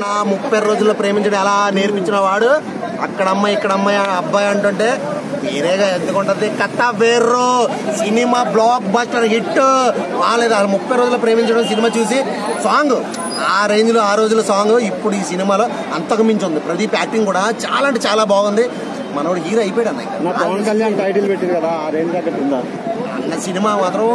నా 30 రోజుల్లో ప్రేమించడం ఎలా నేర్పించిన వాడు అక్కడ అమ్మాయి ఇక్కడ అమ్మాయి అబ్బాయి అంటుంటే వేరేగా ఎందుకుంటది. కథ వేర్రో సినిమా బ్లాక్ బస్టర్ హిట్ వాళ్ళేది. 30 రోజుల్లో ప్రేమించడం సినిమా చూసి సాంగ్ ఆ రేంజ్ లో ఆ రోజుల సాంగ్ ఇప్పుడు ఈ సినిమాలో అంతకు మించి ఉంది. ప్రదీప్ యాక్టింగ్ కూడా చాలా అంటే చాలా బాగుంది. మనోడు హీరో అయిపోయాడు అన్న. పవన్ కళ్యాణ్ టైటిల్ పెట్టింది కదా ఆ రేంజ్ దగ్గర ఉందా అన్న. సినిమా మాత్రం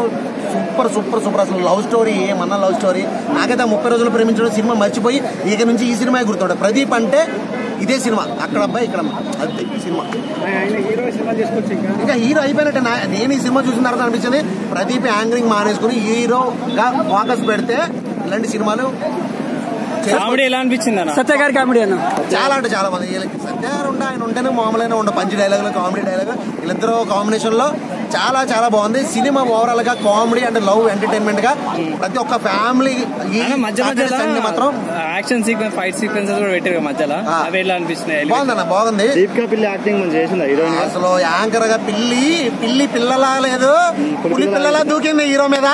సూపర్ సూపర్ సూపర్. అసలు లవ్ స్టోరీ ఏమన్నా లవ్ స్టోరీ. నాకైతే 30 రోజులు ప్రేమించడం సినిమా మర్చిపోయి ఇక నుంచి ఈ సినిమా గుర్తుంటాడు. ప్రదీప్ అంటే ఇదే సినిమా. అక్కడ అబ్బాయి ఇక్కడ అంతే సినిమా. ఇంకా హీరో అయిపోయినట్టే. నేను ఈ సినిమా చూసిన తర్వాత అనిపించింది ప్రదీప్ యాంకరింగ్ మానేసుకుని హీరోగా ఫోకస్ పెడితే ఇలాంటి సినిమాలు కామెడీ ఎలా అనిపించింది అన్న? సత్య గారి కామెడీ అన్న చాలా అంటే చాలా మంది. సత్య గారు ఆయన ఉంటేనే మామూలుగానే ఉండే పంచి డైలాగులు కామెడీ డైలాగ్ వీళ్ళిద్దరూ కాంబినేషన్ లో చాలా చాలా బాగుంది సినిమా. ఓవరాల్ గా కామెడీ అండ్ లవ్ ఎంటర్టైన్మెంట్ గా ప్రతి ఒక్క ఫ్యామిలీ మాత్రం యాక్షన్ సీక్వెన్స్ ఫైట్ సీక్వెన్స్ కూడా పెట్టారు మధ్యలో. అవి ఎలా అనిపిస్తున్నాయి? బాగుందన్న బాగుంది. దీపికా పిల్లి యాక్టింగ్ మంచి చేసింది హీరోయిన్. అసలు యాంకర్ గా పిల్లి పిల్లలా లేదు పులి పిల్లలా దూకింది హీరో మీద.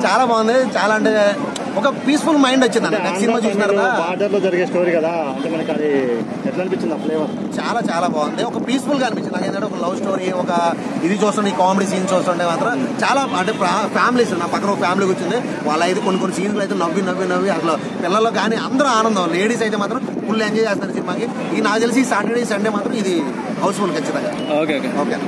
చాలా బాగుంది. చాలా అంటే ఒక పీస్ఫుల్ మైండ్ వచ్చింది అన్న. నెక్స్ట్ సినిమా చూసినారు బార్డర్ లో జరిగే స్టోరీ కదా అంటే మనకి అది ఎట్లా అనిపించింది ఆ ఫ్లేవర్? చాలా చాలా బాగుంది. ఒక పీస్ఫుల్ గా అనిపించింది నాకు. ఏంటంటే ఒక లవ్ స్టోరీ ఒక ఇది చూస్తుండే కామెడీ సీన్స్ చూస్తుంటే మాత్రం చాలా అంటే ఫ్యామిలీస్ నా పక్కన ఒక ఫ్యామిలీ వచ్చింది. వాళ్ళ అయితే కొన్ని సీన్లు అయితే నవ్వి నవ్వి నవ్వి అసలు పిల్లల్లో కానీ అందరూ ఆనందం. లేడీస్ అయితే మాత్రం ఫుల్ ఎంజాయ్ చేస్తారు సినిమాకి. ఈ నాకు తెలిసి సాటర్డే సండే మాత్రం ఇది హౌస్ఫుల్ ఖచ్చితంగా. Okay okay.